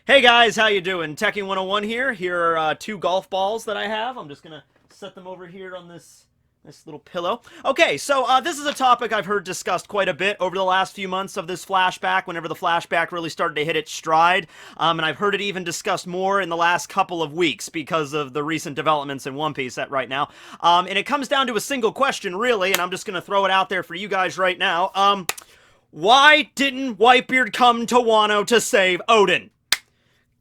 Hey guys, how you doing? Tekking101 here. Here are two golf balls that I have. I'm just gonna set them over here on this little pillow. Okay, so this is a topic I've heard discussed quite a bit over the last few months of this flashback, whenever the flashback really started to hit its stride. And I've heard it even discussed more in the last couple of weeks because of the recent developments in One Piece right now. And it comes down to a single question, really, and I'm just gonna throw it out there for you guys right now. Why didn't Whitebeard come to Wano to save Odin?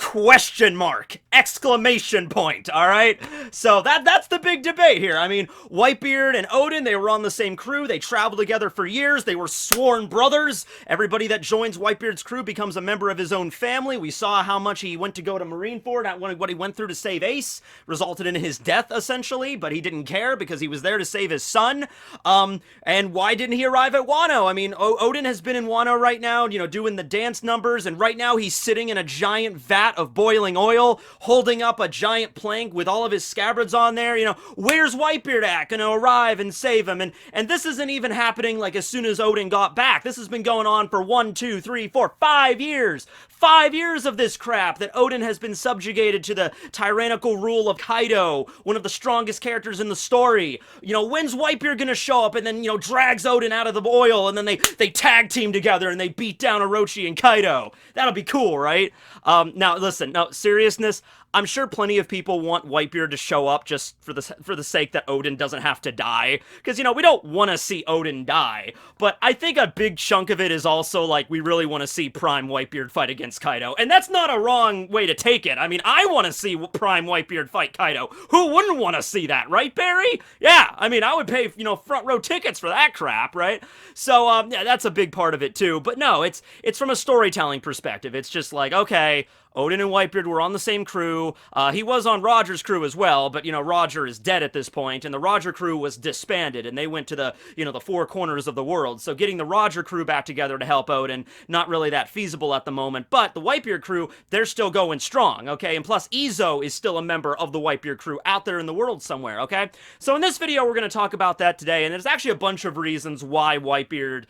Question mark! Exclamation point, alright? So that's the big debate here. I mean, Whitebeard and Odin, they were on the same crew, they traveled together for years, they were sworn brothers. Everybody that joins Whitebeard's crew becomes a member of his own family. We saw how much he went to go to Marineford, what he went through to save Ace, resulted in his death, essentially, but he didn't care because he was there to save his son. And why didn't he arrive at Wano? I mean, Odin has been in Wano right now, you know, doing the dance numbers, and right now he's sitting in a giant vat of boiling oil, holding up a giant plank with all of his scabbards on there. You know, where's Whitebeard at? Gonna arrive and save him. And this isn't even happening like as soon as Odin got back. This has been going on for 1, 2, 3, 4, 5 years. 5 years of this crap that Odin has been subjugated to the tyrannical rule of Kaido, one of the strongest characters in the story. You know, when's Whitebeard gonna show up and then, you know, drags Odin out of the oil and then they tag team together and they beat down Orochi and Kaido? That'll be cool, right? Now listen, no, seriousness, I'm sure plenty of people want Whitebeard to show up just for the sake that Odin doesn't have to die. Because, you know, we don't want to see Odin die. But I think a big chunk of it is also, like, we really want to see Prime Whitebeard fight against Kaido. And that's not a wrong way to take it. I mean, I want to see Prime Whitebeard fight Kaido. Who wouldn't want to see that, right, Barry? Yeah, I mean, I would pay, you know, front row tickets for that crap, right? So, yeah, that's a big part of it, too. But no, it's from a storytelling perspective. It's just like, okay, Odin and Whitebeard were on the same crew. He was on Roger's crew as well, but, you know, Roger is dead at this point, and the Roger crew was disbanded, and they went to the, you know, the four corners of the world. So getting the Roger crew back together to help Odin, not really that feasible at the moment. But the Whitebeard crew, they're still going strong, okay? And plus, Izo is still a member of the Whitebeard crew out there in the world somewhere, okay? So in this video, we're going to talk about that today, and there's actually a bunch of reasons why Whitebeard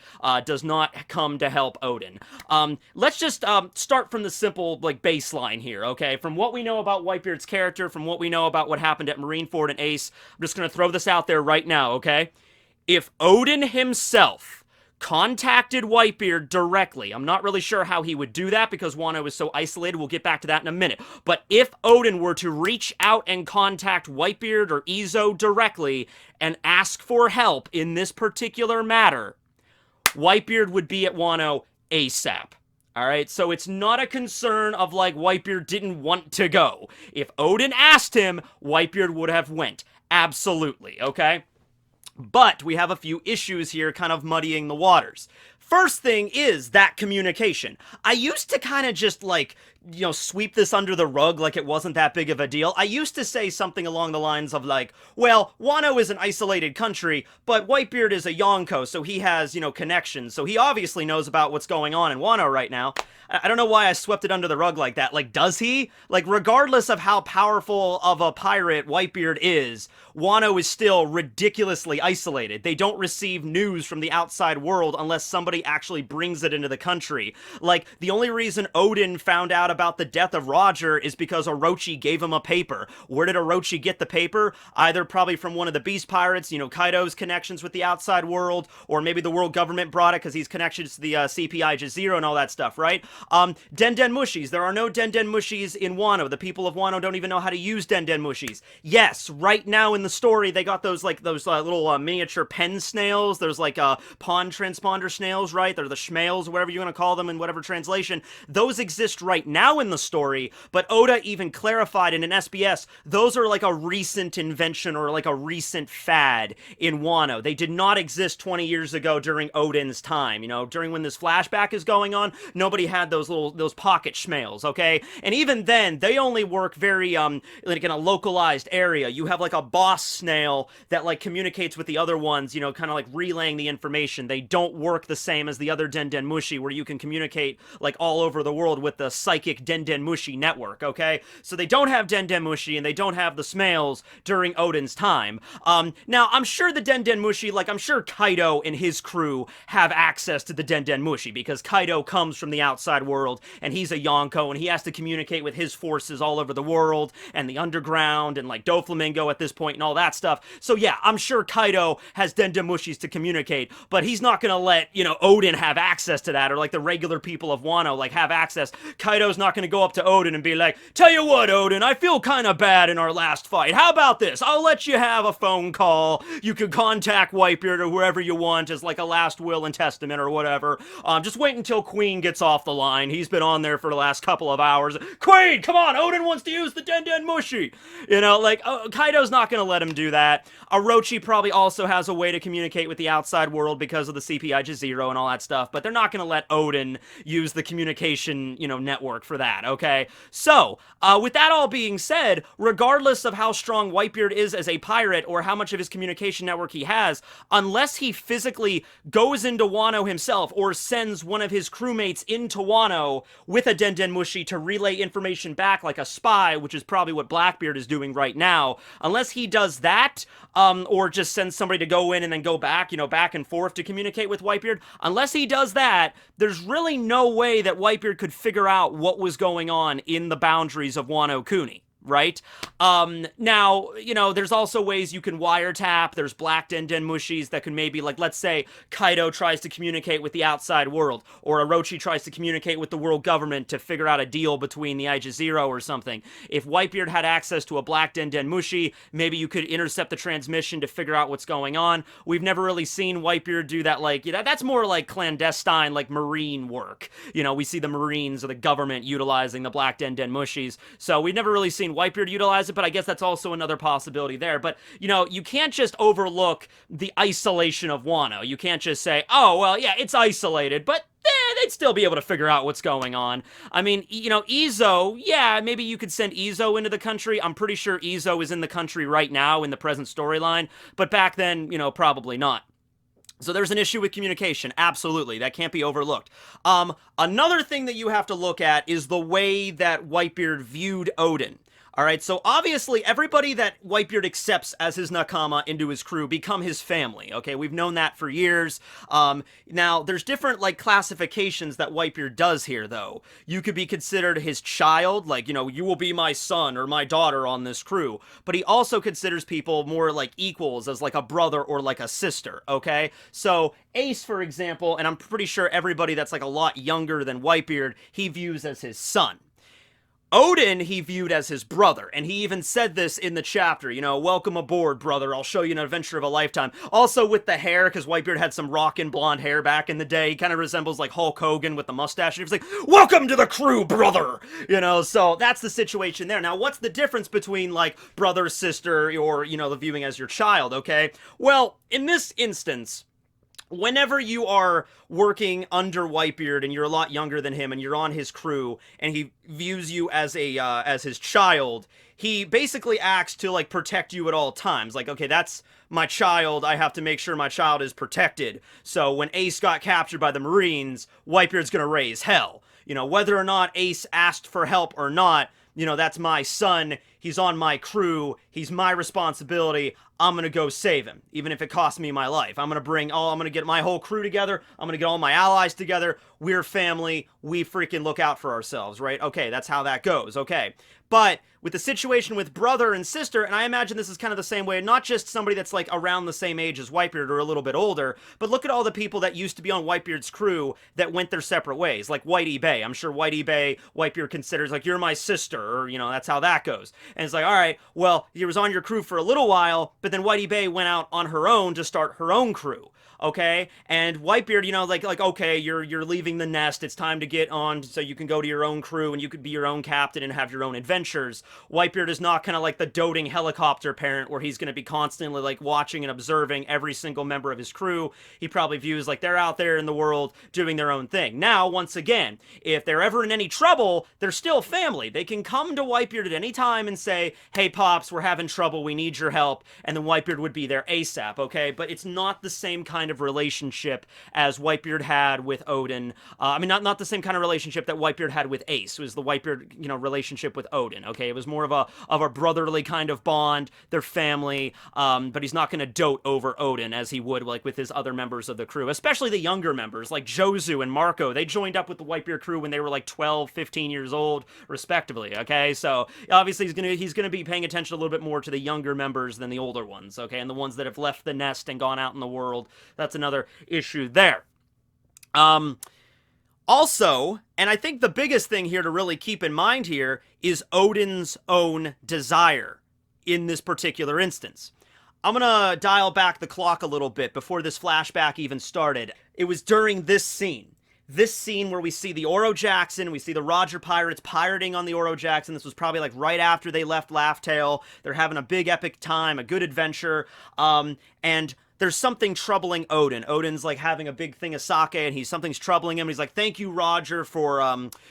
does not come to help Odin. Let's just start from the simple, like, baseline here, okay? From what we know about Whitebeard's character, from what we know about what happened at Marineford and Ace, I'm just gonna throw this out there right now, okay? If Odin himself contacted Whitebeard directly, I'm not really sure how he would do that because Wano is so isolated, we'll get back to that in a minute, but if Odin were to reach out and contact Whitebeard or Izo directly and ask for help in this particular matter, Whitebeard would be at Wano ASAP. Alright, so it's not a concern of, like, Whitebeard didn't want to go. If Odin asked him, Whitebeard would have went. Absolutely, okay? But we have a few issues here kind of muddying the waters. First thing is that communication. I used to kind of just, like, you know, sweep this under the rug like it wasn't that big of a deal. I used to say something along the lines of, like, well, Wano is an isolated country, but Whitebeard is a Yonko, so he has, you know, connections, so he obviously knows about what's going on in Wano right now. I don't know why I swept it under the rug like that. Like, does he? Like, regardless of how powerful of a pirate Whitebeard is, Wano is still ridiculously isolated. They don't receive news from the outside world unless somebody actually brings it into the country. Like, the only reason Odin found out about the death of Roger is because Orochi gave him a paper. Where did Orochi get the paper? Either probably from one of the Beast Pirates, you know, Kaido's connections with the outside world, or maybe the world government brought it because he's connected to the CPI Jazero and all that stuff, right? Den Mushis. There are no Den Mushis in Wano. The people of Wano don't even know how to use Den Mushis. Yes, right now in the story, they got those, like, those little miniature pen snails. There's, like, pawn transponder snails, right? They're the schmales, whatever you want to call them in whatever translation. Those exist right now in the story, but Oda even clarified in an SBS, those are like a recent invention or like a recent fad in Wano. They did not exist 20 years ago during Odin's time, you know, during when this flashback is going on, nobody had those pocket schmales, okay? And even then, they only work very, like in a localized area. You have like a boss snail that like communicates with the other ones, you know, kind of like relaying the information. They don't work the same same as the other Den Mushi, where you can communicate, like, all over the world with the psychic Den Mushi network, okay? So they don't have Den Mushi, and they don't have the Smails during Oden's time. Now, I'm sure the Den Mushi, like, I'm sure Kaido and his crew have access to the Den Mushi, because Kaido comes from the outside world, and he's a Yonko, and he has to communicate with his forces all over the world, and the underground, and, like, Doflamingo at this point, and all that stuff. So yeah, I'm sure Kaido has Den Mushis to communicate, but he's not gonna let, you know, Oden have access to that, or, like, the regular people of Wano, like, have access. Kaido's not gonna go up to Oden and be like, tell you what, Oden, I feel kinda bad in our last fight. How about this? I'll let you have a phone call. You can contact Whitebeard or whoever you want as, like, a last will and testament or whatever. Just wait until Queen gets off the line. He's been on there for the last couple of hours. Queen, come on, Oden wants to use the Den Mushi. You know, like, Kaido's not gonna let him do that. Orochi probably also has a way to communicate with the outside world because of the CPI Jizero and all that stuff, but they're not gonna let Oden use the communication, you know, network for that, okay? So, with that all being said, regardless of how strong Whitebeard is as a pirate or how much of his communication network he has, unless he physically goes into Wano himself or sends one of his crewmates into Wano with a Den Mushi to relay information back like a spy, which is probably what Blackbeard is doing right now, unless he does that, or just sends somebody to go in and then go back, you know, back and forth to communicate with Whitebeard, unless he does that, there's really no way that Whitebeard could figure out what was going on in the boundaries of Wano Kuni. Right? Now, you know, there's also ways you can wiretap. There's black Den Mushis that can maybe, like, let's say Kaido tries to communicate with the outside world, or Orochi tries to communicate with the world government to figure out a deal between the Aijizero or something. If Whitebeard had access to a black Den Mushi, maybe you could intercept the transmission to figure out what's going on. We've never really seen Whitebeard do that, like, you know, that's more like clandestine, like, marine work. You know, we see the Marines or the government utilizing the black Den Mushis, so we've never really seen Whitebeard utilize it, but I guess that's also another possibility there. But, you know, you can't just overlook the isolation of Wano. You can't just say, oh, well, yeah, it's isolated, but they'd still be able to figure out what's going on. I mean, you know, Izo, yeah, maybe you could send Izo into the country. I'm pretty sure Izo is in the country right now in the present storyline, but back then, you know, probably not. So there's an issue with communication, absolutely, that can't be overlooked. Another thing that you have to look at is the way that Whitebeard viewed Oden. Alright, so obviously everybody that Whitebeard accepts as his nakama into his crew become his family, okay? We've known that for years. Now, there's different, like, classifications that Whitebeard does here, though. You could be considered his child, like, you know, you will be my son or my daughter on this crew. But he also considers people more like equals, as like a brother or like a sister, okay? So, Ace, for example, and I'm pretty sure everybody that's like a lot younger than Whitebeard, he views as his son. Oden he viewed as his brother, and he even said this in the chapter, you know, welcome aboard, brother, I'll show you an adventure of a lifetime. Also with the hair, because Whitebeard had some rockin' blonde hair back in the day, he kind of resembles like Hulk Hogan with the mustache, and he was like, welcome to the crew, brother! You know, so that's the situation there. Now, what's the difference between, like, brother, sister, or, you know, the viewing as your child, okay? Well, in this instance, whenever you are working under Whitebeard and you're a lot younger than him and you're on his crew and he views you as a as his child, he basically acts to, like, protect you at all times. Like, okay, that's my child, I have to make sure my child is protected. So when Ace got captured by the Marines, Whitebeard's gonna raise hell. You know, whether or not Ace asked for help or not, you know, that's my son, he's on my crew, he's my responsibility, I'm gonna go save him, even if it costs me my life. I'm gonna get my whole crew together, I'm gonna get all my allies together, we're family, we freaking look out for ourselves, right? Okay, that's how that goes, okay. But with the situation with brother and sister, and I imagine this is kind of the same way, not just somebody that's like around the same age as Whitebeard or a little bit older, but look at all the people that used to be on Whitebeard's crew that went their separate ways, like Whitey Bay. I'm sure Whitey Bay, Whitebeard considers like, you're my sister, or, you know, that's how that goes. And it's like, alright, well, he was on your crew for a little while, but then Whitey Bay went out on her own to start her own crew. Okay, and Whitebeard, you know, like okay, you're leaving the nest, it's time to get on so you can go to your own crew and you could be your own captain and have your own adventures. Whitebeard is not kind of like the doting helicopter parent where he's going to be constantly like watching and observing every single member of his crew. He probably views like they're out there in the world doing their own thing. Now, once again, if they're ever in any trouble, they're still family. They can come to Whitebeard at any time and say, hey, Pops, we're having trouble, we need your help, and then Whitebeard would be there ASAP, okay? But it's not the same kind of relationship as Whitebeard had with Odin. I mean, not the same kind of relationship that Whitebeard had with Ace. It was the Whitebeard, you know, relationship with Odin, okay? It was more of a brotherly kind of bond, their family, but he's not going to dote over Odin as he would, like, with his other members of the crew, especially the younger members, like Jozu and Marco. They joined up with the Whitebeard crew when they were, like, 12, 15 years old, respectively, okay? So, obviously, he's gonna be paying attention a little bit more to the younger members than the older ones, okay? And the ones that have left the nest and gone out in the world. That's another issue there. Also, and I think the biggest thing here to really keep in mind here is Odin's own desire in this particular instance. I'm gonna dial back the clock a little bit before this flashback even started. It was during this scene. This scene where we see the Oro Jackson, we see the Roger Pirates pirating on the Oro Jackson. This was probably like right after they left Laugh Tale. They're having a big epic time, a good adventure, and there's something troubling Odin. Odin's like having a big thing of sake, and something's troubling him. He's like, "Thank you, Roger, for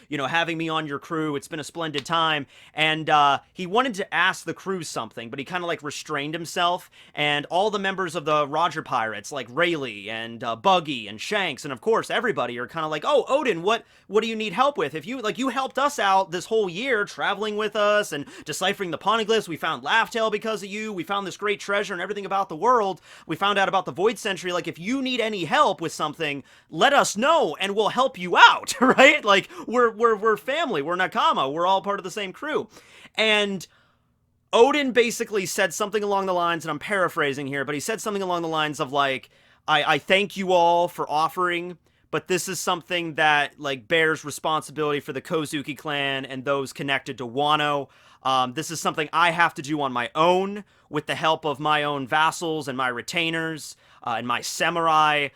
you know, having me on your crew. It's been a splendid time." And he wanted to ask the crew something, but he kind of like restrained himself. And all the members of the Roger Pirates, like Rayleigh and Buggy and Shanks, and of course everybody, are kind of like, "Oh, Odin, what do you need help with? If you helped us out this whole year, traveling with us and deciphering the poneglyphs. We found Laugh Tale because of you. We found this great treasure and everything about the world. We found out about the Void Century. Like, if you need any help with something, let us know and we'll help you out," right? Like, we're family, we're Nakama, we're all part of the same crew. And Odin basically said something along the lines, and I'm paraphrasing here, but he said something along the lines of like, I thank you all for offering, but this is something that, like, bears responsibility for the Kozuki clan and those connected to Wano. This is something I have to do on my own with the help of my own vassals and my retainers and my samurai.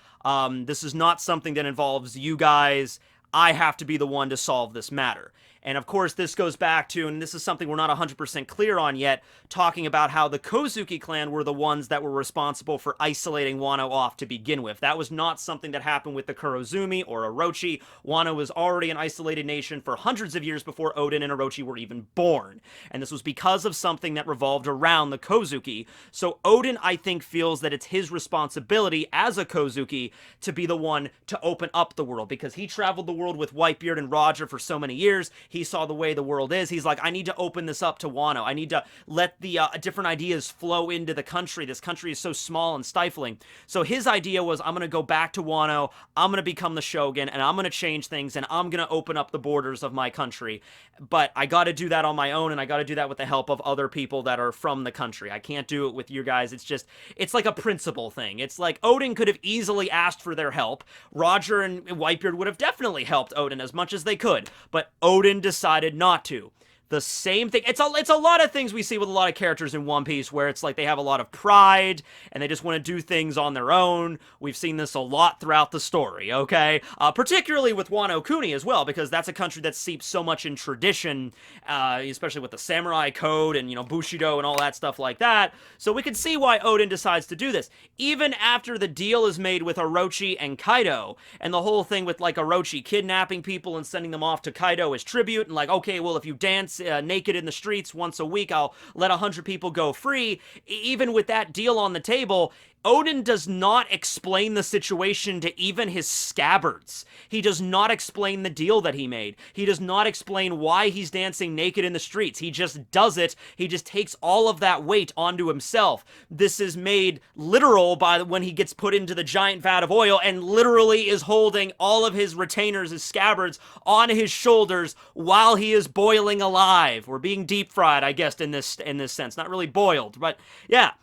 This is not something that involves you guys. I have to be the one to solve this matter. And of course, this goes back to, and this is something we're not 100% clear on yet, talking about how the Kozuki clan were the ones that were responsible for isolating Wano off to begin with. That was not something that happened with the Kurozumi or Orochi. Wano was already an isolated nation for hundreds of years before Odin and Orochi were even born. And this was because of something that revolved around the Kozuki. So Odin, I think, feels that it's his responsibility as a Kozuki to be the one to open up the world, because he traveled the world with Whitebeard and Roger for so many years. He saw the way the world is. He's like, I need to open this up to Wano. I need to let the different ideas flow into the country. This country is so small and stifling. So his idea was, I'm going to go back to Wano. I'm going to become the Shogun, and I'm going to change things, and I'm going to open up the borders of my country. But I got to do that on my own, and I got to do that with the help of other people that are from the country. I can't do it with you guys. It's like a principle thing. It's like Odin could have easily asked for their help. Roger and Whitebeard would have definitely helped Odin as much as they could. But Odin decided not to. The same thing. It's a lot of things we see with a lot of characters in One Piece, where it's like they have a lot of pride and they just want to do things on their own. We've seen this a lot throughout the story, okay? Particularly with Wano Kuni as well, because that's a country that seeps so much in tradition, especially with the samurai code and, you know, Bushido and all that stuff like that. So we can see why Odin decides to do this. Even after the deal is made with Orochi and Kaido, and the whole thing with, like, Orochi kidnapping people and sending them off to Kaido as tribute, and like, okay, well, if you dance naked in the streets once a week, I'll let 100 people go free. Even with that deal on the table, Odin does not explain the situation to even his scabbards. He does not explain the deal that he made. He does not explain why he's dancing naked in the streets. He just does it. He just takes all of that weight onto himself. This is made literal by when he gets put into the giant vat of oil and literally is holding all of his retainers, his scabbards, on his shoulders while he is boiling alive, or being deep fried, I guess, in this sense. Not really boiled, but yeah.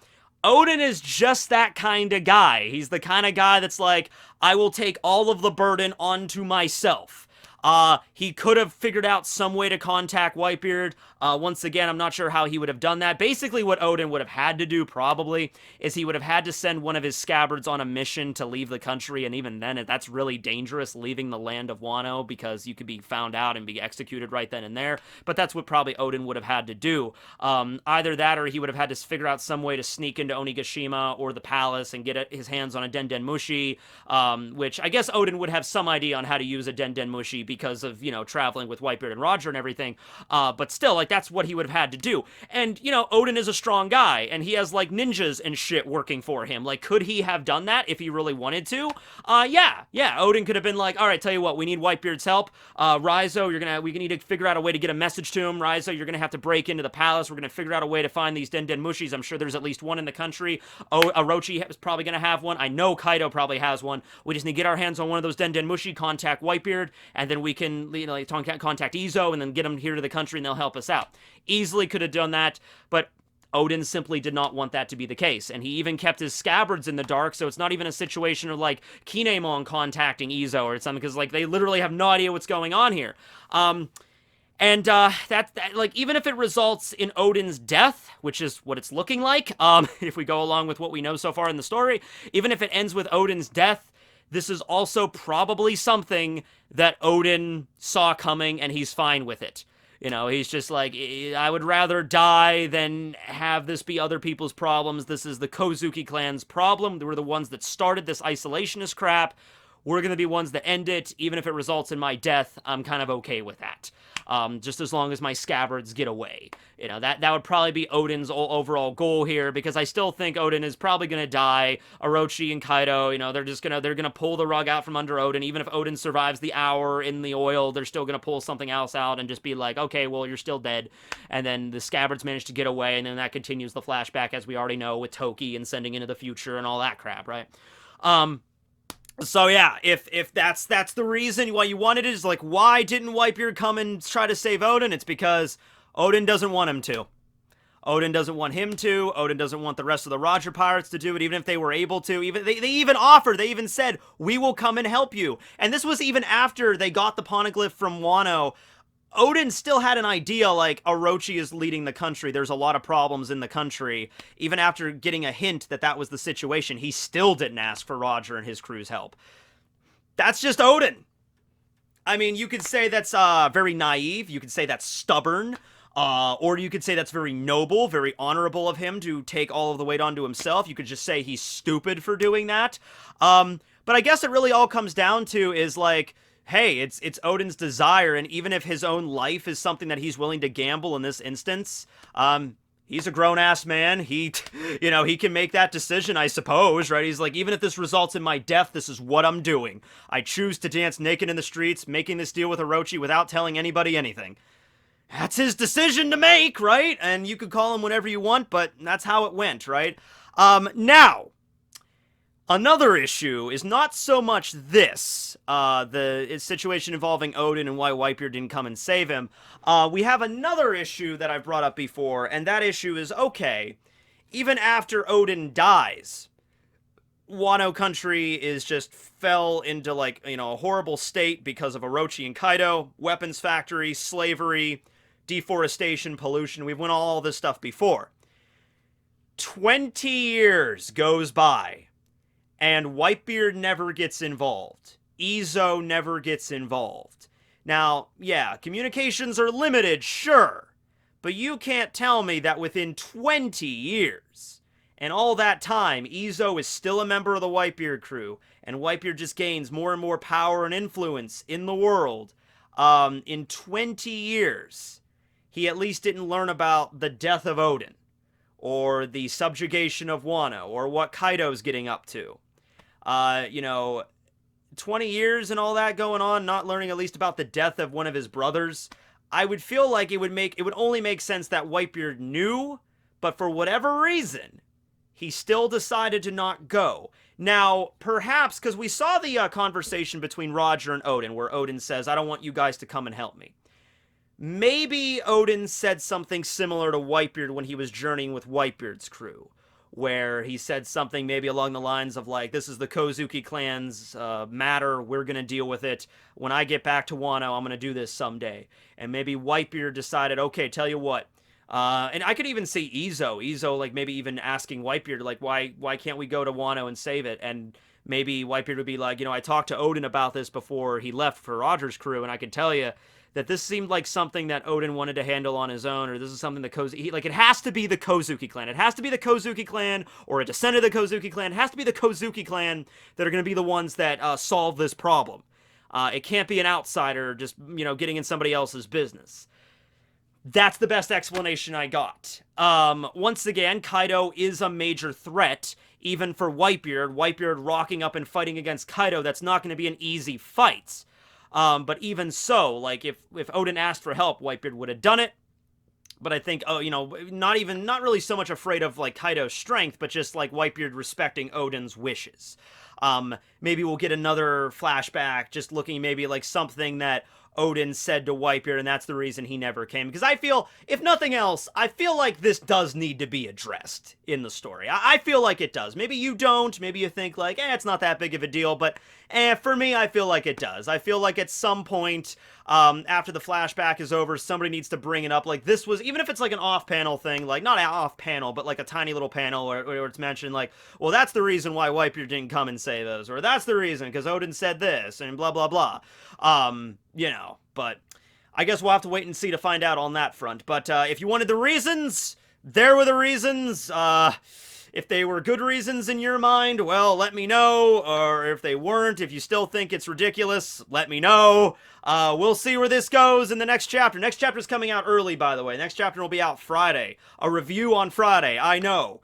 Odin is just that kind of guy. He's the kind of guy that's like, I will take all of the burden onto myself. He could have figured out some way to contact Whitebeard. Once again, I'm not sure how he would have done that. Basically, what Odin would have had to do, probably, is he would have had to send one of his scabbards on a mission to leave the country, and even then, that's really dangerous, leaving the land of Wano, because you could be found out and be executed right then and there. But that's what probably Odin would have had to do. Either that, or he would have had to figure out some way to sneak into Onigashima or the palace and get his hands on a Denden Mushi, which I guess Odin would have some idea on how to use a Denden Mushi, because of, you know, traveling with Whitebeard and Roger and everything. But still, like, that's what he would have had to do. And, you know, Oden is a strong guy, and he has, like, ninjas and shit working for him. Like, could he have done that if he really wanted to? Yeah. Odin could have been like, all right, tell you what, we need Whitebeard's help. Raizo, we need to figure out a way to get a message to him. Raizo, you're gonna have to break into the palace. We're gonna figure out a way to find these Den Mushis. I'm sure there's at least one in the country. Orochi is probably gonna have one. I know Kaido probably has one. We just need to get our hands on one of those Den Mushi, contact Whitebeard, and then we can, you know, like, contact Izo, and then get them here to the country, and they'll help us out. Easily could have done that, but Odin simply did not want that to be the case, and he even kept his scabbards in the dark, so it's not even a situation of, like, Kinemon contacting Izo or something, because, like, they literally have no idea what's going on here. Like, even if it results in Odin's death, which is what it's looking like, if we go along with what we know so far in the story, even if it ends with Odin's death, this is also probably something that Odin saw coming, and he's fine with it. You know, he's just like, I would rather die than have this be other people's problems. This is the Kozuki clan's problem. They were the ones that started this isolationist crap. We're going to be ones that end it. Even if it results in my death, I'm kind of okay with that. Just as long as my scabbards get away. You know, that would probably be Odin's overall goal here, because I still think Odin is probably going to die. Orochi and Kaido, you know, they're going to pull the rug out from under Odin. Even if Odin survives the hour in the oil, they're still going to pull something else out and just be like, okay, well, you're still dead. And then the scabbards manage to get away, and then that continues the flashback, as we already know, with Toki and sending into the future and all that crap, right? So yeah, if that's the reason why you wanted it, is like, why didn't Whitebeard come and try to save Odin? It's because Odin doesn't want him to. Odin doesn't want him to. Odin doesn't want the rest of the Roger pirates to do it, even if they were able to. Even they even offered, they even said, we will come and help you. And this was even after they got the poneglyph from Wano. Odin still had an idea, like, Orochi is leading the country, there's a lot of problems in the country. Even after getting a hint that that was the situation, he still didn't ask for Roger and his crew's help. That's just Odin. I mean, you could say that's very naive, you could say that's stubborn, or you could say that's very noble, very honorable of him to take all of the weight onto himself. You could just say he's stupid for doing that. But I guess it really all comes down to is, like, hey, it's Odin's desire, and even if his own life is something that he's willing to gamble in this instance, he's a grown-ass man. He, you know, he can make that decision, I suppose, right? He's like, even if this results in my death, this is what I'm doing. I choose to dance naked in the streets, making this deal with Orochi without telling anybody anything. That's his decision to make, right? And you could call him whatever you want, but that's how it went, right? Now, another issue is not so much this, the situation involving Odin and why Whitebeard didn't come and save him. We have another issue that I've brought up before, and that issue is, okay, even after Odin dies, Wano country is just fell into, like, you know, a horrible state because of Orochi and Kaido, weapons factory, slavery, deforestation, pollution. We've went all this stuff before. 20 years goes by, and Whitebeard never gets involved. Izo never gets involved. Now, yeah, communications are limited, sure. But you can't tell me that within 20 years, and all that time, Izo is still a member of the Whitebeard crew, and Whitebeard just gains more and more power and influence in the world. In 20 years, he at least didn't learn about the death of Odin, or the subjugation of Wano, or what Kaido's getting up to. You know, 20 years and all that going on, not learning at least about the death of one of his brothers. I would feel like it would only make sense that Whitebeard knew, but for whatever reason, he still decided to not go. Now, perhaps, because we saw the conversation between Roger and Odin, where Odin says, I don't want you guys to come and help me. Maybe Odin said something similar to Whitebeard when he was journeying with Whitebeard's crew, where he said something maybe along the lines of, like, this is the Kozuki clan's matter, we're gonna deal with it. When I get back to Wano, I'm gonna do this someday. And maybe Whitebeard decided, okay, tell you what. And I could even see Izo, like, maybe even asking Whitebeard, like, why can't we go to Wano and save it? And maybe Whitebeard would be like, you know, I talked to Odin about this before he left for Roger's crew, and I can tell you that this seemed like something that Odin wanted to handle on his own, or this is something that like, it has to be the Kozuki clan. It has to be the Kozuki clan, or a descendant of the Kozuki clan. It has to be the Kozuki clan that are going to be the ones that solve this problem. It can't be an outsider just, you know, getting in somebody else's business. That's the best explanation I got. Once again, Kaido is a major threat, even for Whitebeard. Whitebeard rocking up and fighting against Kaido, that's not going to be an easy fight. But even so, like, if Oden asked for help, Whitebeard would have done it. But I think, oh, you know, not really so much afraid of, like, Kaido's strength, but just, like, Whitebeard respecting Oden's wishes. Maybe we'll get another flashback, just looking maybe like something that Odin said to Whitebeard, and that's the reason he never came. Because I feel, if nothing else, I feel like this does need to be addressed in the story. I feel like it does. Maybe you don't. Maybe you think like, it's not that big of a deal. But for me, I feel like it does. I feel like at some point, after the flashback is over, somebody needs to bring it up. Like this was, even if it's like an off-panel thing, like not off-panel, but like a tiny little panel where it's mentioned like, well, that's the reason why Whitebeard didn't come and say those, or that's the reason because Odin said this, and blah, blah, blah. You know, but I guess we'll have to wait and see to find out on that front. But if you wanted the reasons, there were the reasons. If they were good reasons in your mind, well, let me know. Or if they weren't, if you still think it's ridiculous, let me know. We'll see where this goes in the next chapter. Next chapter's coming out early, by the way. Next chapter will be out Friday. A review on Friday, I know.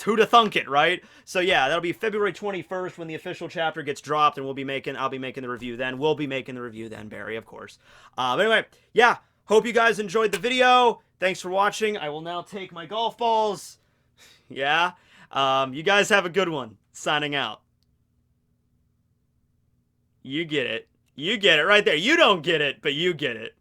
Who'da thunk it, right? So yeah, that'll be February 21st when the official chapter gets dropped, and I'll be making the review then. We'll be making the review then, Barry, of course. But anyway, yeah, hope you guys enjoyed the video. Thanks for watching. I will now take my golf balls. Yeah. You guys have a good one. Signing out. You get it. You get it right there. You don't get it, but you get it.